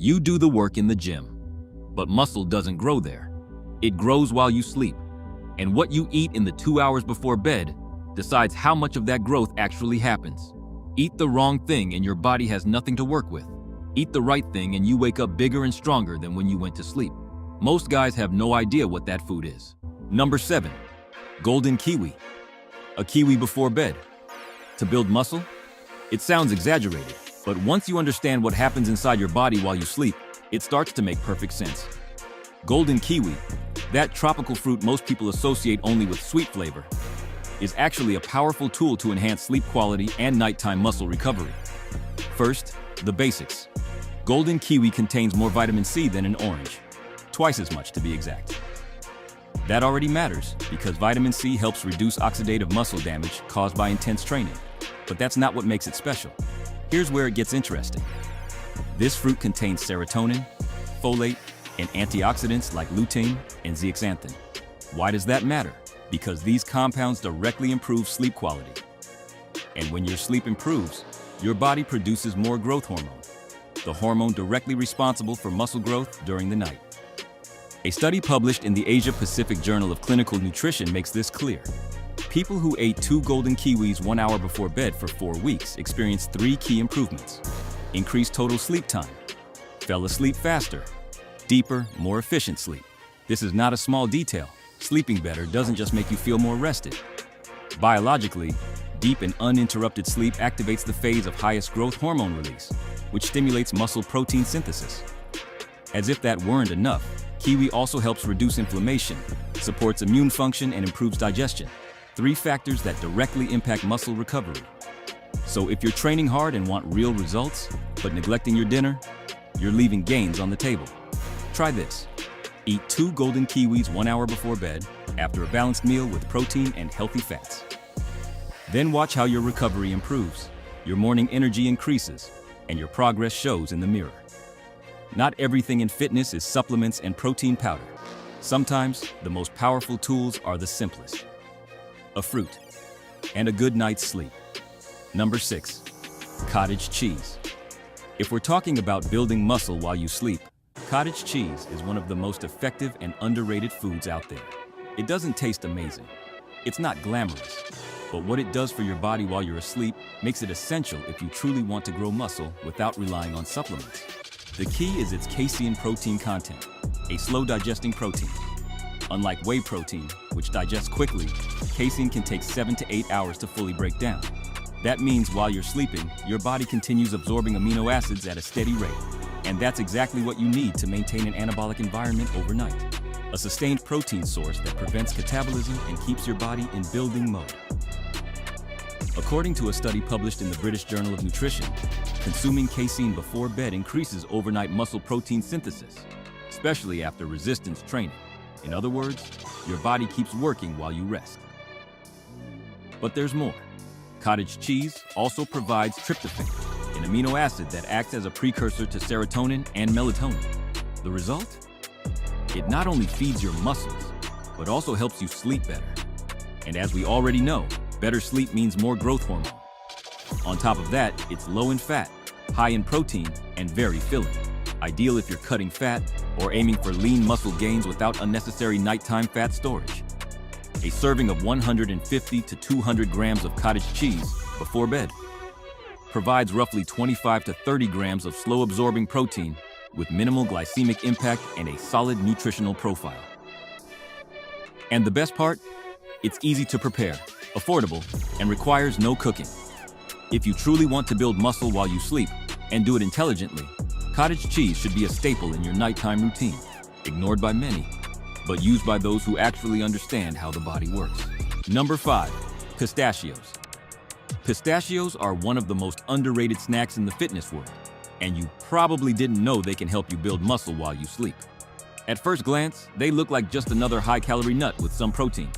You do the work in the gym, but muscle doesn't grow there. It grows while you sleep. And what you eat in the 2 hours before bed decides how much of that growth actually happens. Eat the wrong thing and your body has nothing to work with. Eat the right thing and you wake up bigger and stronger than when you went to sleep. Most guys have no idea what that food is. Number 7, golden kiwi. A kiwi before bed. To build muscle? It sounds exaggerated, but once you understand what happens inside your body while you sleep, it starts to make perfect sense. Golden kiwi, that tropical fruit most people associate only with sweet flavor, is actually a powerful tool to enhance sleep quality and nighttime muscle recovery. First, the basics. Golden kiwi contains more vitamin C than an orange, twice as much to be exact. That already matters because vitamin C helps reduce oxidative muscle damage caused by intense training. But that's not what makes it special. Here's where it gets interesting. This fruit contains serotonin, folate, and antioxidants like lutein and zeaxanthin. Why does that matter? Because these compounds directly improve sleep quality. And when your sleep improves, your body produces more growth hormone, the hormone directly responsible for muscle growth during the night. A study published in the Asia-Pacific Journal of Clinical Nutrition makes this clear. People who ate 2 golden kiwis 1 hour before bed for 4 weeks experienced 3 key improvements. Increased total sleep time, fell asleep faster, deeper, more efficient sleep. This is not a small detail. Sleeping better doesn't just make you feel more rested. Biologically, deep and uninterrupted sleep activates the phase of highest growth hormone release, which stimulates muscle protein synthesis. As if that weren't enough, kiwi also helps reduce inflammation, supports immune function, and improves digestion. 3 factors that directly impact muscle recovery. So if you're training hard and want real results, but neglecting your dinner, you're leaving gains on the table. Try this. Eat 2 golden kiwis 1 hour before bed, after a balanced meal with protein and healthy fats. Then watch how your recovery improves, your morning energy increases, and your progress shows in the mirror. Not everything in fitness is supplements and protein powder. Sometimes, the most powerful tools are the simplest. A fruit, and a good night's sleep. Number 6, cottage cheese. If we're talking about building muscle while you sleep, cottage cheese is one of the most effective and underrated foods out there. It doesn't taste amazing. It's not glamorous, but what it does for your body while you're asleep makes it essential if you truly want to grow muscle without relying on supplements. The key is its casein protein content, a slow-digesting protein. Unlike whey protein, which digests quickly, casein can take 7 to 8 hours to fully break down. That means while you're sleeping, your body continues absorbing amino acids at a steady rate. And that's exactly what you need to maintain an anabolic environment overnight. A sustained protein source that prevents catabolism and keeps your body in building mode. According to a study published in the British Journal of Nutrition, consuming casein before bed increases overnight muscle protein synthesis, especially after resistance training. In other words, your body keeps working while you rest. But there's more. Cottage cheese also provides tryptophan, an amino acid that acts as a precursor to serotonin and melatonin. The result? It not only feeds your muscles, but also helps you sleep better. And as we already know, better sleep means more growth hormone. On top of that, it's low in fat, high in protein, and very filling. Ideal if you're cutting fat or aiming for lean muscle gains without unnecessary nighttime fat storage. A serving of 150 to 200 grams of cottage cheese before bed provides roughly 25 to 30 grams of slow-absorbing protein with minimal glycemic impact and a solid nutritional profile. And the best part? It's easy to prepare, affordable, and requires no cooking. If you truly want to build muscle while you sleep and do it intelligently, cottage cheese should be a staple in your nighttime routine, ignored by many, but used by those who actually understand how the body works. Number 5, pistachios. Pistachios are one of the most underrated snacks in the fitness world, and you probably didn't know they can help you build muscle while you sleep. At first glance, they look like just another high-calorie nut with some protein.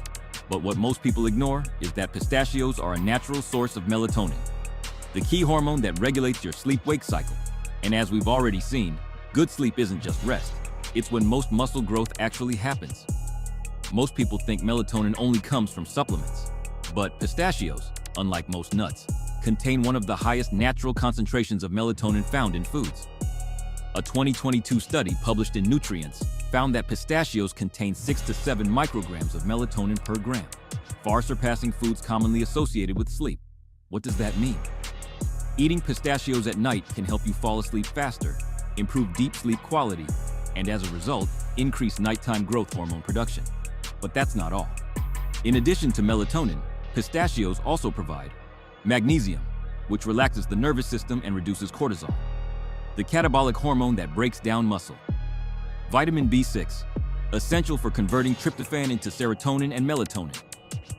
But what most people ignore is that pistachios are a natural source of melatonin, the key hormone that regulates your sleep-wake cycle. And as we've already seen, good sleep isn't just rest. It's when most muscle growth actually happens. Most people think melatonin only comes from supplements, but pistachios, unlike most nuts, contain one of the highest natural concentrations of melatonin found in foods. A 2022 study published in Nutrients found that pistachios contain 6 to 7 micrograms of melatonin per gram, far surpassing foods commonly associated with sleep. What does that mean? Eating pistachios at night can help you fall asleep faster, improve deep sleep quality, and as a result, increase nighttime growth hormone production. But that's not all. In addition to melatonin, pistachios also provide magnesium, which relaxes the nervous system and reduces cortisol, the catabolic hormone that breaks down muscle, vitamin B6, essential for converting tryptophan into serotonin and melatonin,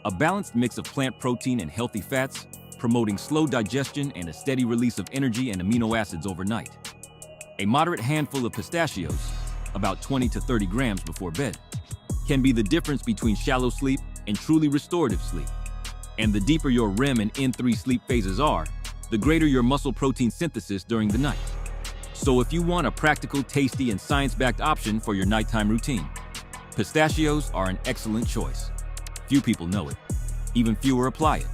a balanced mix of plant protein and healthy fats, promoting slow digestion and a steady release of energy and amino acids overnight. A moderate handful of pistachios, about 20 to 30 grams before bed, can be the difference between shallow sleep and truly restorative sleep. And the deeper your REM and N3 sleep phases are, the greater your muscle protein synthesis during the night. So if you want a practical, tasty, and science-backed option for your nighttime routine, pistachios are an excellent choice. Few people know it. Even fewer apply it.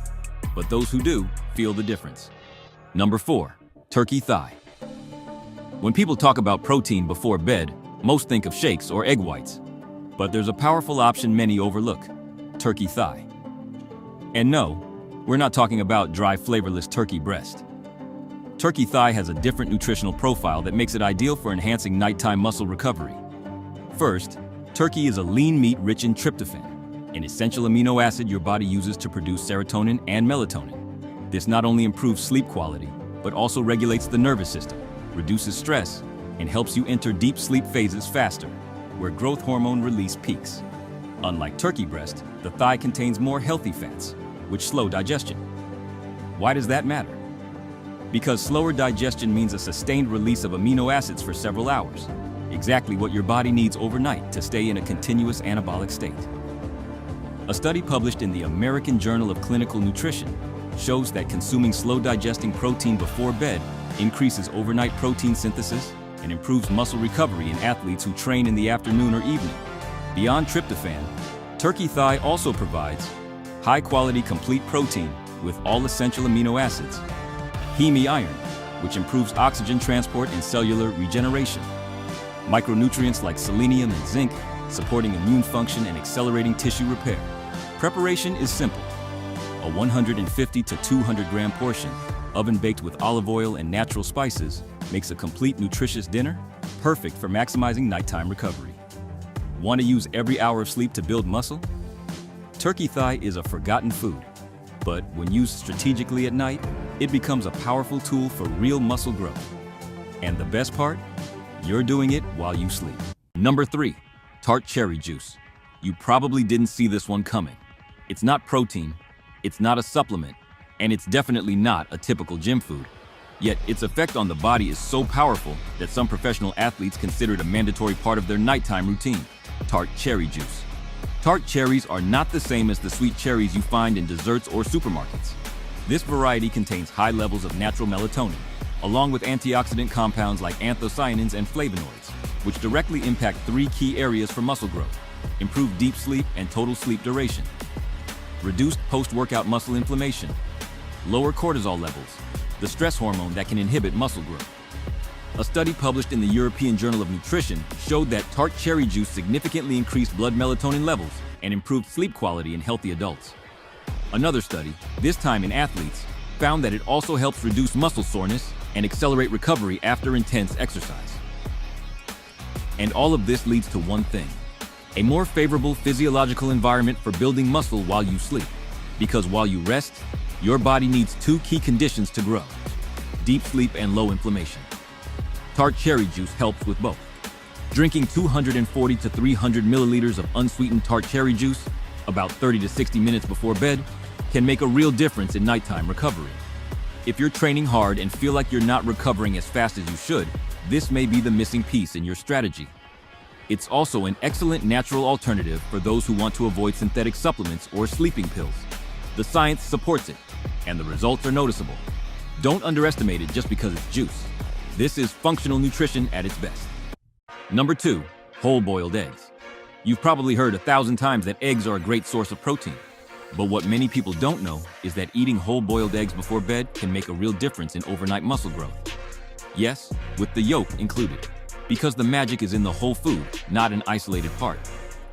But those who do feel the difference. Number 4, turkey thigh. When people talk about protein before bed, most think of shakes or egg whites. But there's a powerful option many overlook: turkey thigh. And no, we're not talking about dry, flavorless turkey breast. Turkey thigh has a different nutritional profile that makes it ideal for enhancing nighttime muscle recovery. First, turkey is a lean meat rich in tryptophan, an essential amino acid your body uses to produce serotonin and melatonin. This not only improves sleep quality, but also regulates the nervous system, reduces stress, and helps you enter deep sleep phases faster, where growth hormone release peaks. Unlike turkey breast, the thigh contains more healthy fats, which slow digestion. Why does that matter? Because slower digestion means a sustained release of amino acids for several hours, exactly what your body needs overnight to stay in a continuous anabolic state. A study published in the American Journal of Clinical Nutrition shows that consuming slow-digesting protein before bed increases overnight protein synthesis and improves muscle recovery in athletes who train in the afternoon or evening. Beyond tryptophan, turkey thigh also provides high-quality complete protein with all essential amino acids, heme iron, which improves oxygen transport and cellular regeneration, micronutrients like selenium and zinc, supporting immune function and accelerating tissue repair. Preparation is simple. A 150 to 200 gram portion, oven-baked with olive oil and natural spices, makes a complete nutritious dinner, perfect for maximizing nighttime recovery. Want to use every hour of sleep to build muscle? Turkey thigh is a forgotten food, but when used strategically at night, it becomes a powerful tool for real muscle growth. And the best part? You're doing it while you sleep. Number 3, tart cherry juice. You probably didn't see this one coming. It's not protein, it's not a supplement, and it's definitely not a typical gym food. Yet its effect on the body is so powerful that some professional athletes consider it a mandatory part of their nighttime routine: tart cherry juice. Tart cherries are not the same as the sweet cherries you find in desserts or supermarkets. This variety contains high levels of natural melatonin, along with antioxidant compounds like anthocyanins and flavonoids, which directly impact 3 key areas for muscle growth: improved deep sleep and total sleep duration, reduced post-workout muscle inflammation, lower cortisol levels, the stress hormone that can inhibit muscle growth. A study published in the European Journal of Nutrition showed that tart cherry juice significantly increased blood melatonin levels and improved sleep quality in healthy adults. Another study, this time in athletes, found that it also helps reduce muscle soreness and accelerate recovery after intense exercise. And all of this leads to one thing: a more favorable physiological environment for building muscle while you sleep. Because while you rest, your body needs 2 key conditions to grow: deep sleep and low inflammation. Tart cherry juice helps with both. Drinking 240 to 300 milliliters of unsweetened tart cherry juice about 30 to 60 minutes before bed can make a real difference in nighttime recovery. If you're training hard and feel like you're not recovering as fast as you should, this may be the missing piece in your strategy. It's also an excellent natural alternative for those who want to avoid synthetic supplements or sleeping pills. The science supports it, and the results are noticeable. Don't underestimate it just because it's juice. This is functional nutrition at its best. Number 2, whole-boiled eggs. You've probably heard 1,000 times that eggs are a great source of protein. But what many people don't know is that eating whole-boiled eggs before bed can make a real difference in overnight muscle growth. Yes, with the yolk included. Because the magic is in the whole food, not an isolated part.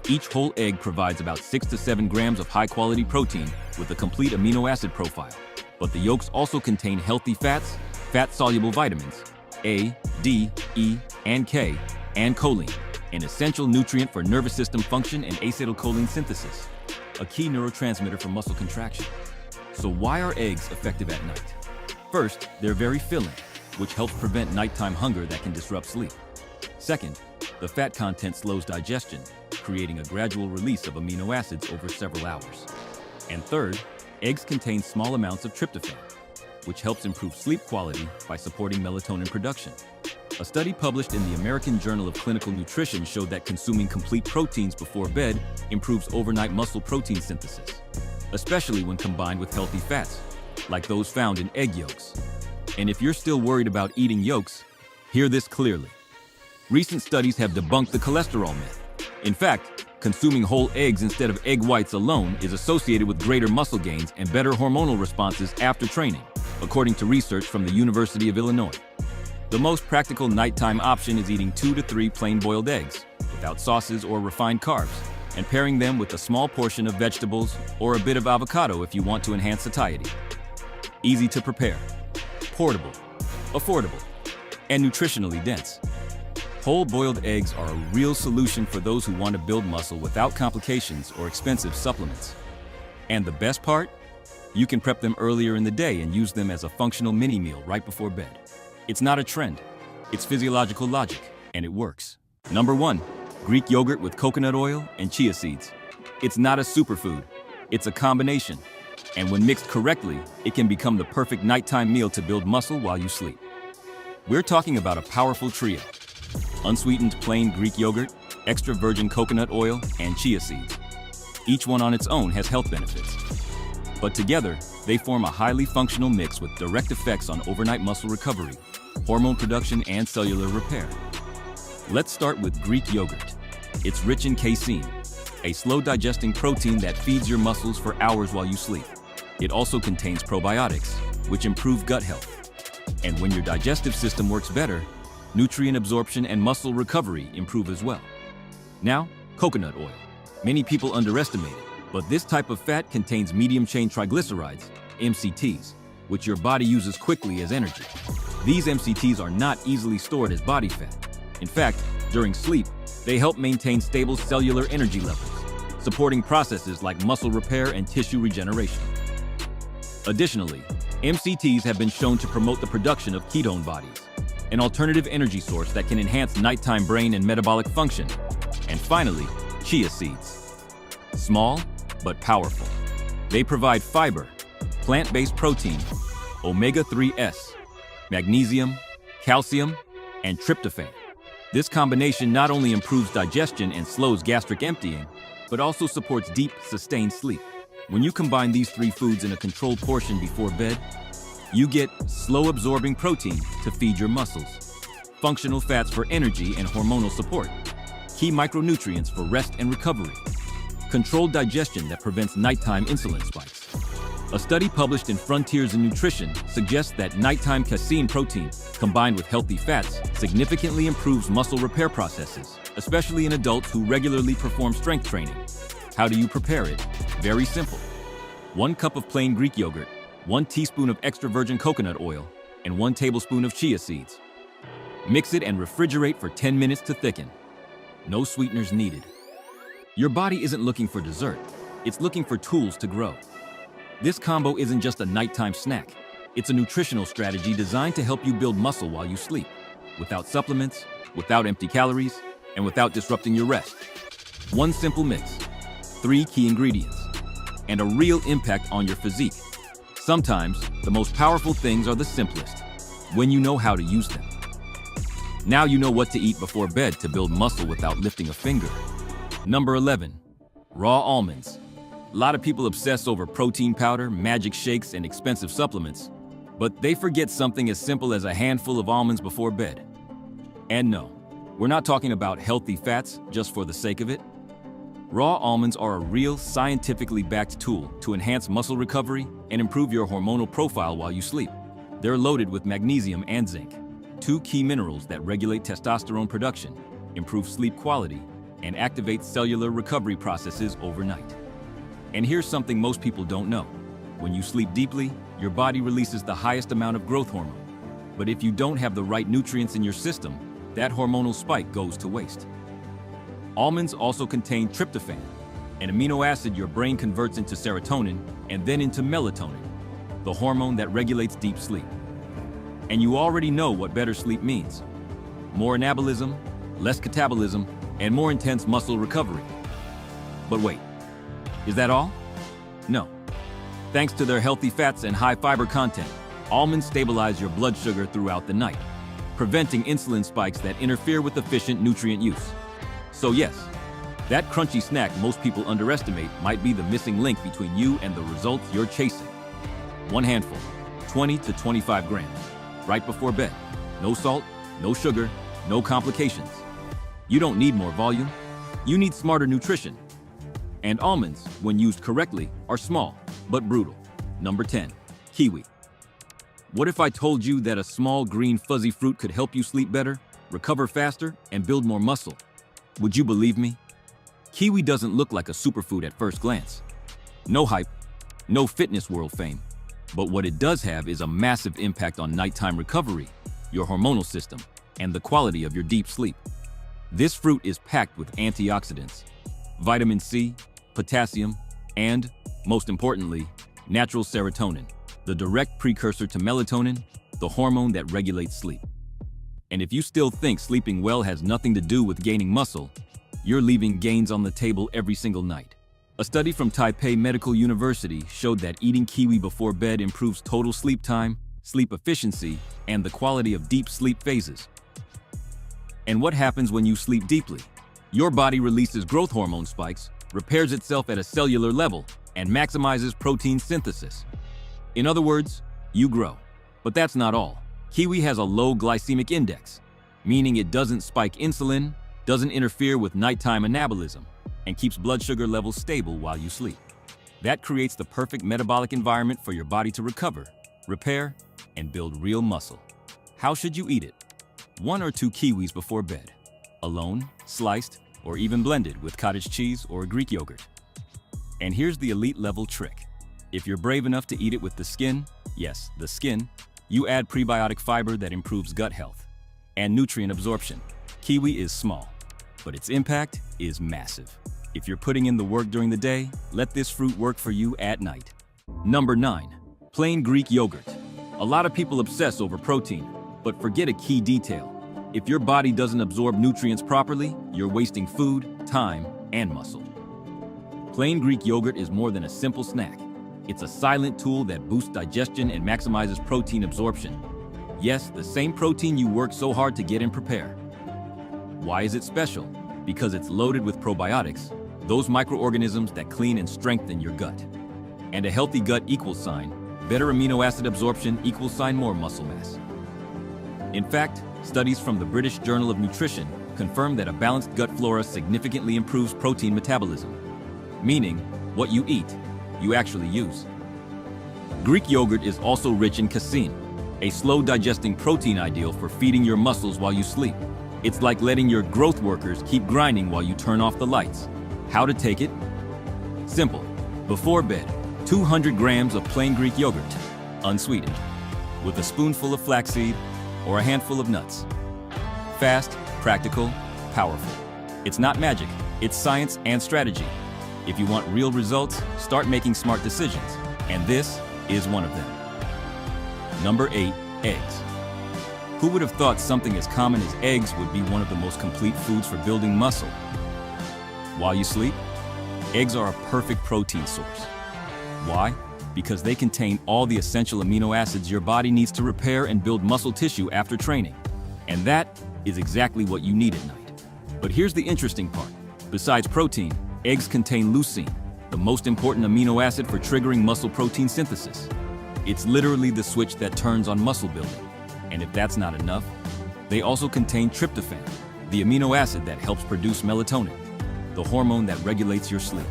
Each whole egg provides about 6 to 7 grams of high-quality protein with a complete amino acid profile. But the yolks also contain healthy fats, fat-soluble vitamins, A, D, E, and K, and choline, an essential nutrient for nervous system function and acetylcholine synthesis, a key neurotransmitter for muscle contraction. So why are eggs effective at night? First, they're very filling, which helps prevent nighttime hunger that can disrupt sleep. Second, the fat content slows digestion, creating a gradual release of amino acids over several hours. And third, eggs contain small amounts of tryptophan, which helps improve sleep quality by supporting melatonin production. A study published in the American Journal of Clinical Nutrition showed that consuming complete proteins before bed improves overnight muscle protein synthesis, especially when combined with healthy fats, like those found in egg yolks. And if you're still worried about eating yolks, hear this clearly. Recent studies have debunked the cholesterol myth. In fact, consuming whole eggs instead of egg whites alone is associated with greater muscle gains and better hormonal responses after training, according to research from the University of Illinois. The most practical nighttime option is eating 2 to 3 plain boiled eggs, without sauces or refined carbs, and pairing them with a small portion of vegetables or a bit of avocado if you want to enhance satiety. Easy to prepare, portable, affordable, and nutritionally dense. Whole boiled eggs are a real solution for those who want to build muscle without complications or expensive supplements. And the best part? You can prep them earlier in the day and use them as a functional mini meal right before bed. It's not a trend, it's physiological logic, and it works. Number 1, Greek yogurt with coconut oil and chia seeds. It's not a superfood, it's a combination. And when mixed correctly, it can become the perfect nighttime meal to build muscle while you sleep. We're talking about a powerful trio: unsweetened plain Greek yogurt, extra virgin coconut oil, and chia seeds. Each one on its own has health benefits. But together, they form a highly functional mix with direct effects on overnight muscle recovery, hormone production, and cellular repair. Let's start with Greek yogurt. It's rich in casein, a slow-digesting protein that feeds your muscles for hours while you sleep. It also contains probiotics, which improve gut health. And when your digestive system works better, nutrient absorption and muscle recovery improve as well. Now, coconut oil. Many people underestimate it, but this type of fat contains medium-chain triglycerides, MCTs, which your body uses quickly as energy. These MCTs are not easily stored as body fat. In fact, during sleep, they help maintain stable cellular energy levels, supporting processes like muscle repair and tissue regeneration. Additionally, MCTs have been shown to promote the production of ketone bodies, an alternative energy source that can enhance nighttime brain and metabolic function. And finally, chia seeds. Small, but powerful. They provide fiber, plant-based protein, omega-3s, magnesium, calcium, and tryptophan. This combination not only improves digestion and slows gastric emptying, but also supports deep, sustained sleep. When you combine these 3 foods in a controlled portion before bed, you get slow-absorbing protein to feed your muscles, functional fats for energy and hormonal support, key micronutrients for rest and recovery, controlled digestion that prevents nighttime insulin spikes. A study published in Frontiers in Nutrition suggests that nighttime casein protein, combined with healthy fats, significantly improves muscle repair processes, especially in adults who regularly perform strength training. How do you prepare it? Very simple. 1 cup of plain Greek yogurt, 1 teaspoon of extra virgin coconut oil, and 1 tablespoon of chia seeds. Mix it and refrigerate for 10 minutes to thicken. No sweeteners needed. Your body isn't looking for dessert, it's looking for tools to grow. This combo isn't just a nighttime snack. It's a nutritional strategy designed to help you build muscle while you sleep, without supplements, without empty calories, and without disrupting your rest. 1 simple mix, 3 key ingredients, and a real impact on your physique. Sometimes, the most powerful things are the simplest, when you know how to use them. Now you know what to eat before bed to build muscle without lifting a finger. Number 11, raw almonds. A lot of people obsess over protein powder, magic shakes, and expensive supplements, but they forget something as simple as a handful of almonds before bed. And no, we're not talking about healthy fats just for the sake of it. Raw almonds are a real, scientifically backed tool to enhance muscle recovery and improve your hormonal profile while you sleep. They're loaded with magnesium and zinc, two key minerals that regulate testosterone production, improve sleep quality, and activate cellular recovery processes overnight. And here's something most people don't know. When you sleep deeply, your body releases the highest amount of growth hormone. But if you don't have the right nutrients in your system, that hormonal spike goes to waste. Almonds also contain tryptophan, an amino acid your brain converts into serotonin and then into melatonin, the hormone that regulates deep sleep. And you already know what better sleep means. More anabolism, less catabolism, and more intense muscle recovery. But wait, is that all? No. Thanks to their healthy fats and high fiber content, almonds stabilize your blood sugar throughout the night, preventing insulin spikes that interfere with efficient nutrient use. So yes, that crunchy snack most people underestimate might be the missing link between you and the results you're chasing. One handful, 20 to 25 grams, right before bed. No salt, no sugar, no complications. You don't need more volume, you need smarter nutrition. And almonds, when used correctly, are small, but brutal. Number 10, kiwi. What if I told you that a small green fuzzy fruit could help you sleep better, recover faster, and build more muscle? Would you believe me? Kiwi doesn't look like a superfood at first glance. No hype, no fitness world fame. But what it does have is a massive impact on nighttime recovery, your hormonal system, and the quality of your deep sleep. This fruit is packed with antioxidants, vitamin C, potassium, and, most importantly, natural serotonin, the direct precursor to melatonin, the hormone that regulates sleep. And if you still think sleeping well has nothing to do with gaining muscle, you're leaving gains on the table every single night. A study from Taipei Medical University showed that eating kiwi before bed improves total sleep time, sleep efficiency, and the quality of deep sleep phases. And what happens when you sleep deeply? Your body releases growth hormone spikes, repairs itself at a cellular level, and maximizes protein synthesis. In other words, you grow. But that's not all. Kiwi has a low glycemic index, meaning it doesn't spike insulin, doesn't interfere with nighttime anabolism, and keeps blood sugar levels stable while you sleep. That creates the perfect metabolic environment for your body to recover, repair, and build real muscle. How should you eat it? 1 or 2 kiwis before bed, alone, sliced, or even blended with cottage cheese or Greek yogurt. And here's the elite level trick. If you're brave enough to eat it with the skin, yes, the skin, you add prebiotic fiber that improves gut health and nutrient absorption. Kiwi is small, but its impact is massive. If you're putting in the work during the day, let this fruit work for you at night. Number 9, plain Greek yogurt. A lot of people obsess over protein, but forget a key detail. If your body doesn't absorb nutrients properly, you're wasting food, time, and muscle. Plain Greek yogurt is more than a simple snack. It's a silent tool that boosts digestion and maximizes protein absorption. Yes, the same protein you work so hard to get and prepare. Why is it special? Because it's loaded with probiotics, those microorganisms that clean and strengthen your gut. And a healthy gut equals sign, better amino acid absorption equals sign more muscle mass. In fact, studies from the British Journal of Nutrition confirm that a balanced gut flora significantly improves protein metabolism, meaning what you eat, you actually use. Greek yogurt is also rich in casein, a slow-digesting protein ideal for feeding your muscles while you sleep. It's like letting your growth workers keep grinding while you turn off the lights. How to take it? Simple. Before bed, 200 grams of plain Greek yogurt, unsweetened, with a spoonful of flaxseed or a handful of nuts. Fast, practical, powerful. It's not magic, it's science and strategy. If you want real results, start making smart decisions, and this is one of them. Number 8, eggs. Who would have thought something as common as eggs would be one of the most complete foods for building muscle? While you sleep, eggs are a perfect protein source. Why? Because they contain all the essential amino acids your body needs to repair and build muscle tissue after training. And that is exactly what you need at night. But here's the interesting part. Besides protein, eggs contain leucine, the most important amino acid for triggering muscle protein synthesis. It's literally the switch that turns on muscle building. And if that's not enough, they also contain tryptophan, the amino acid that helps produce melatonin, the hormone that regulates your sleep.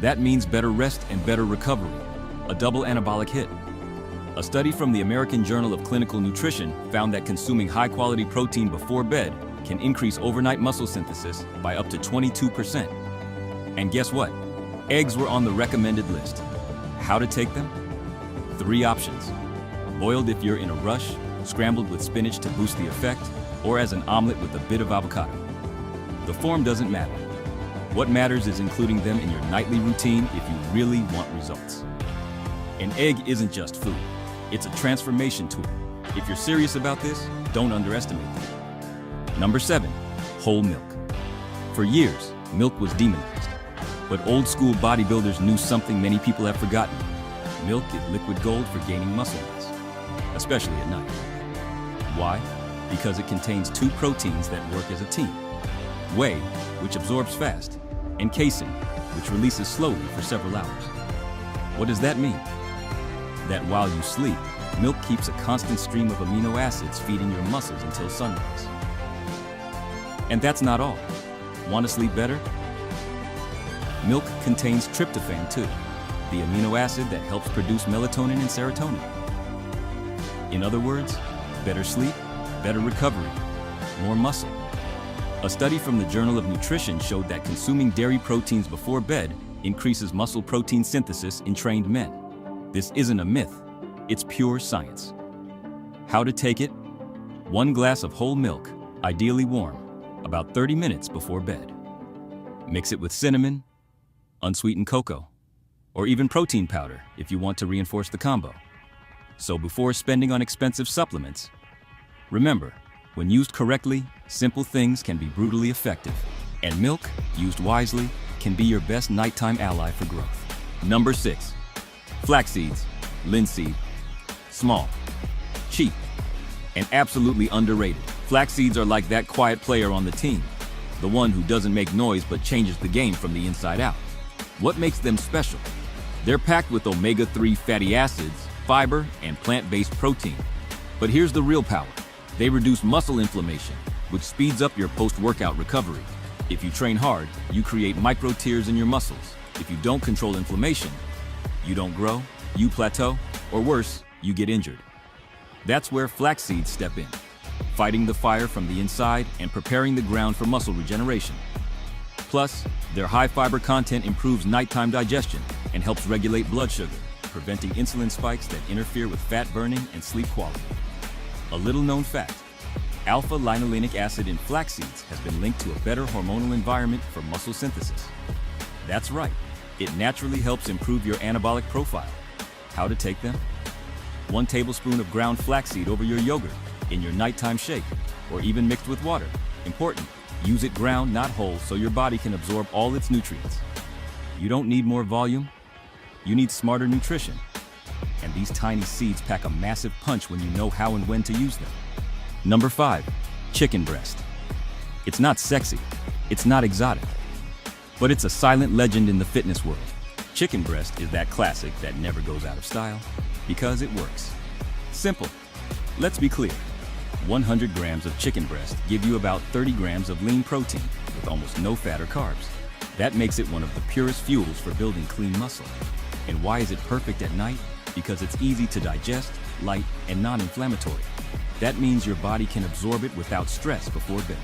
That means better rest and better recovery, a double anabolic hit. A study from the American Journal of Clinical Nutrition found that consuming high-quality protein before bed can increase overnight muscle synthesis by up to 22%. And guess what? Eggs were on the recommended list. How to take them? 3 options. Boiled if you're in a rush, scrambled with spinach to boost the effect, or as an omelet with a bit of avocado. The form doesn't matter. What matters is including them in your nightly routine if you really want results. An egg isn't just food. It's a transformation tool. If you're serious about this, don't underestimate it. Number 7, whole milk. For years, milk was demonized. But old school bodybuilders knew something many people have forgotten. Milk is liquid gold for gaining muscle mass, especially at night. Why? Because it contains 2 proteins that work as a team. Whey, which absorbs fast, and casein, which releases slowly for several hours. What does that mean? That while you sleep, milk keeps a constant stream of amino acids feeding your muscles until sunrise. And that's not all. Want to sleep better? Milk contains tryptophan too, the amino acid that helps produce melatonin and serotonin. In other words, better sleep, better recovery, more muscle. A study from the Journal of Nutrition showed that consuming dairy proteins before bed increases muscle protein synthesis in trained men. This isn't a myth, it's pure science. How to take it? 1 glass of whole milk, ideally warm, about 30 minutes before bed. Mix it with cinnamon, unsweetened cocoa, or even protein powder if you want to reinforce the combo. So before spending on expensive supplements, remember, when used correctly, simple things can be brutally effective, and milk, used wisely, can be your best nighttime ally for growth. Number 6, flax seeds, linseed. Small, cheap, and absolutely underrated. Flax seeds are like that quiet player on the team, the one who doesn't make noise but changes the game from the inside out. What makes them special? They're packed with omega-3 fatty acids, fiber, and plant-based protein. But here's the real power. They reduce muscle inflammation, which speeds up your post-workout recovery. If you train hard, you create micro-tears in your muscles. If you don't control inflammation, you don't grow, you plateau, or worse, you get injured. That's where flax seeds step in, fighting the fire from the inside and preparing the ground for muscle regeneration. Plus, their high fiber content improves nighttime digestion and helps regulate blood sugar, preventing insulin spikes that interfere with fat burning and sleep quality. A little known fact, alpha-linolenic acid in flax seeds has been linked to a better hormonal environment for muscle synthesis. That's right, it naturally helps improve your anabolic profile. How to take them? 1 tablespoon of ground flaxseed over your yogurt, in your nighttime shake, or even mixed with water. Important, use it ground, not whole, so your body can absorb all its nutrients. You don't need more volume, you need smarter nutrition. And these tiny seeds pack a massive punch when you know how and when to use them. Number 5, chicken breast. It's not sexy, it's not exotic, but it's a silent legend in the fitness world. Chicken breast is that classic that never goes out of style because it works. Simple. Let's be clear. 100 grams of chicken breast give you about 30 grams of lean protein with almost no fat or carbs. That makes it one of the purest fuels for building clean muscle. And why is it perfect at night? Because it's easy to digest, light, and non-inflammatory. That means your body can absorb it without stress before bed.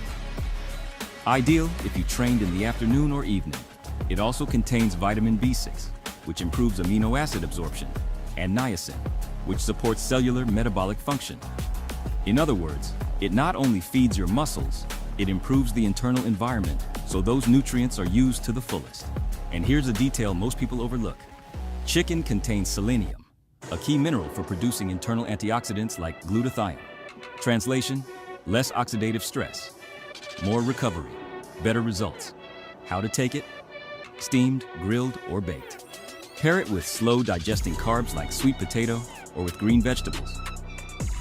Ideal if you trained in the afternoon or evening. It also contains vitamin B6, which improves amino acid absorption, and niacin, which supports cellular metabolic function. In other words, it not only feeds your muscles, it improves the internal environment, so those nutrients are used to the fullest. And here's a detail most people overlook. Chicken contains selenium, a key mineral for producing internal antioxidants like glutathione. Translation, less oxidative stress, more recovery, better results. How to take it? Steamed, grilled, or baked. Pair it with slow-digesting carbs like sweet potato or with green vegetables.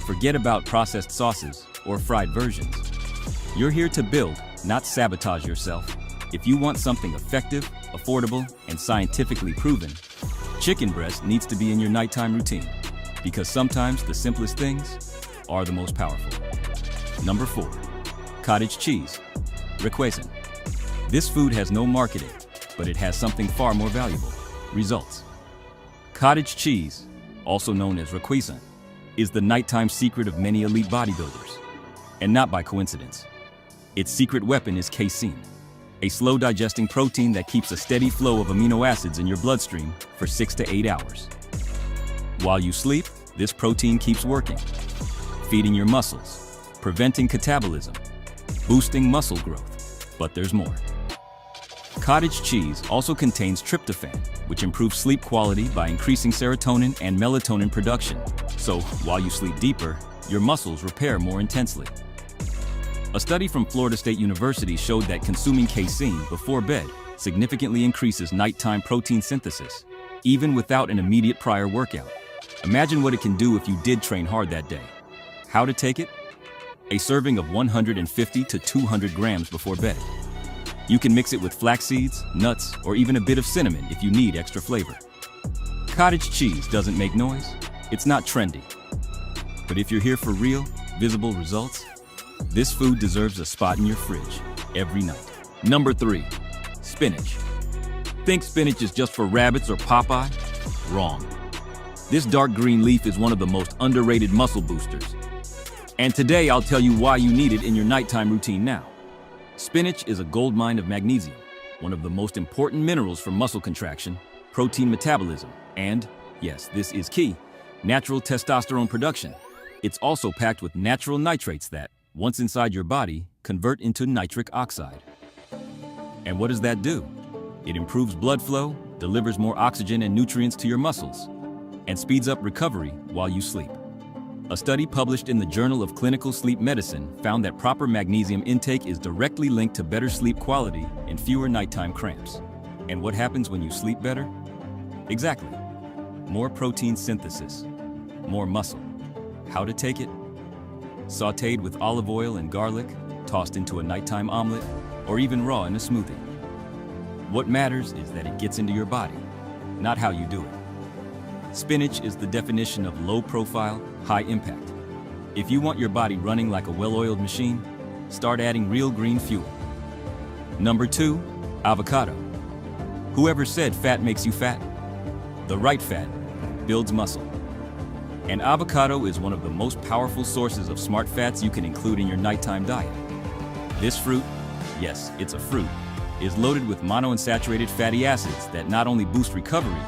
Forget about processed sauces or fried versions. You're here to build, not sabotage yourself. If you want something effective, affordable, and scientifically proven, chicken breast needs to be in your nighttime routine, because sometimes the simplest things are the most powerful. Number 4, cottage cheese, requesón. This food has no marketing, but it has something far more valuable: results. Cottage cheese, also known as requesón, is the nighttime secret of many elite bodybuilders. And not by coincidence. Its secret weapon is casein, a slow-digesting protein that keeps a steady flow of amino acids in your bloodstream for 6 to 8 hours. While you sleep, this protein keeps working, feeding your muscles, preventing catabolism, boosting muscle growth. But there's more. Cottage cheese also contains tryptophan, which improves sleep quality by increasing serotonin and melatonin production. So, while you sleep deeper, your muscles repair more intensely. A study from Florida State University showed that consuming casein before bed significantly increases nighttime protein synthesis, even without an immediate prior workout. Imagine what it can do if you did train hard that day. How to take it? A serving of 150 to 200 grams before bed. You can mix it with flax seeds, nuts, or even a bit of cinnamon if you need extra flavor. Cottage cheese doesn't make noise. It's not trendy. But if you're here for real, visible results, this food deserves a spot in your fridge every night. Number 3, spinach. Think spinach is just for rabbits or Popeye? Wrong. This dark green leaf is one of the most underrated muscle boosters. And today I'll tell you why you need it in your nighttime routine now. Spinach is a goldmine of magnesium, one of the most important minerals for muscle contraction, protein metabolism, and, yes, this is key, natural testosterone production. It's also packed with natural nitrates that, once inside your body, convert into nitric oxide. And what does that do? It improves blood flow, delivers more oxygen and nutrients to your muscles, and speeds up recovery while you sleep. A study published in the Journal of Clinical Sleep Medicine found that proper magnesium intake is directly linked to better sleep quality and fewer nighttime cramps. And what happens when you sleep better? Exactly. More protein synthesis, more muscle. How to take it? Sautéed with olive oil and garlic, tossed into a nighttime omelet, or even raw in a smoothie. What matters is that it gets into your body, not how you do it. Spinach is the definition of low profile, high impact. If you want your body running like a well-oiled machine, start adding real green fuel. Number 2, avocado. Whoever said fat makes you fat? The right fat builds muscle. And avocado is one of the most powerful sources of smart fats you can include in your nighttime diet. This fruit, yes, it's a fruit, is loaded with monounsaturated fatty acids that not only boost recovery,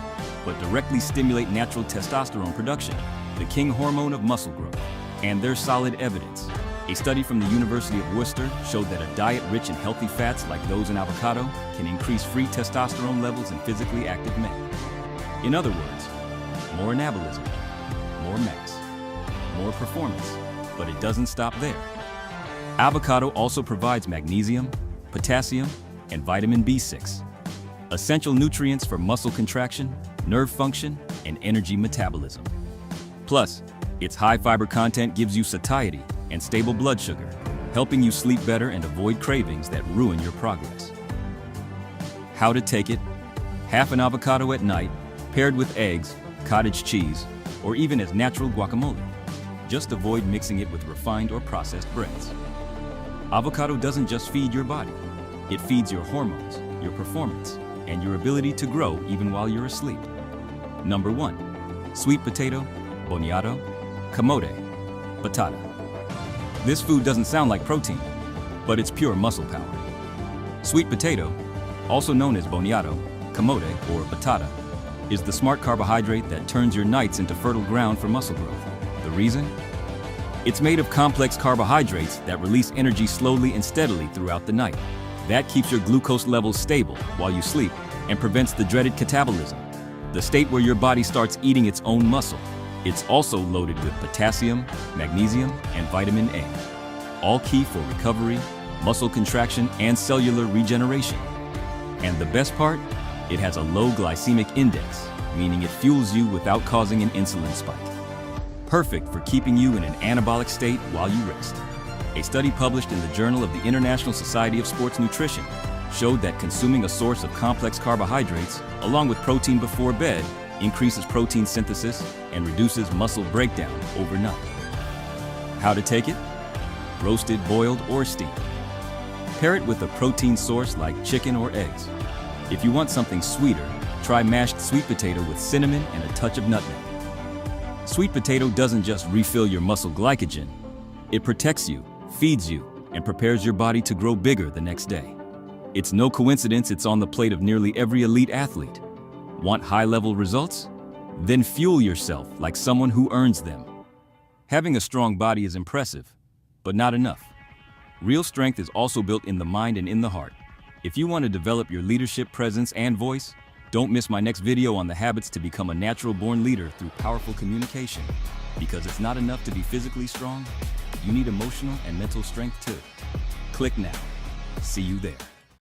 but directly stimulate natural testosterone production, the king hormone of muscle growth. And there's solid evidence. A study from the University of Worcester showed that a diet rich in healthy fats like those in avocado can increase free testosterone levels in physically active men. In other words, more anabolism, more mass, more performance, but it doesn't stop there. Avocado also provides magnesium, potassium, and vitamin B6, essential nutrients for muscle contraction, nerve function, and energy metabolism. Plus, its high fiber content gives you satiety and stable blood sugar, helping you sleep better and avoid cravings that ruin your progress. How to take it? Half an avocado at night, paired with eggs, cottage cheese, or even as natural guacamole. Just avoid mixing it with refined or processed breads. Avocado doesn't just feed your body, it feeds your hormones, your performance, and your ability to grow even while you're asleep. Number 1, sweet potato, boniato, camote, batata. This food doesn't sound like protein, but it's pure muscle power. Sweet potato, also known as boniato, camote, or batata, is the smart carbohydrate that turns your nights into fertile ground for muscle growth. The reason? It's made of complex carbohydrates that release energy slowly and steadily throughout the night. That keeps your glucose levels stable while you sleep and prevents the dreaded catabolism, the state where your body starts eating its own muscle. It's also loaded with potassium, magnesium, and vitamin A, all key for recovery, muscle contraction, and cellular regeneration. And the best part? It has a low glycemic index, meaning it fuels you without causing an insulin spike. Perfect for keeping you in an anabolic state while you rest. A study published in the Journal of the International Society of Sports Nutrition showed that consuming a source of complex carbohydrates, along with protein before bed, increases protein synthesis and reduces muscle breakdown overnight. How to take it? Roasted, boiled, or steamed. Pair it with a protein source like chicken or eggs. If you want something sweeter, try mashed sweet potato with cinnamon and a touch of nutmeg. Sweet potato doesn't just refill your muscle glycogen. It protects you, feeds you, and prepares your body to grow bigger the next day. It's no coincidence it's on the plate of nearly every elite athlete. Want high-level results? Then fuel yourself like someone who earns them. Having a strong body is impressive, but not enough. Real strength is also built in the mind and in the heart. If you want to develop your leadership presence and voice, don't miss my next video on the habits to become a natural-born leader through powerful communication. Because it's not enough to be physically strong, you need emotional and mental strength too. Click now. See you there.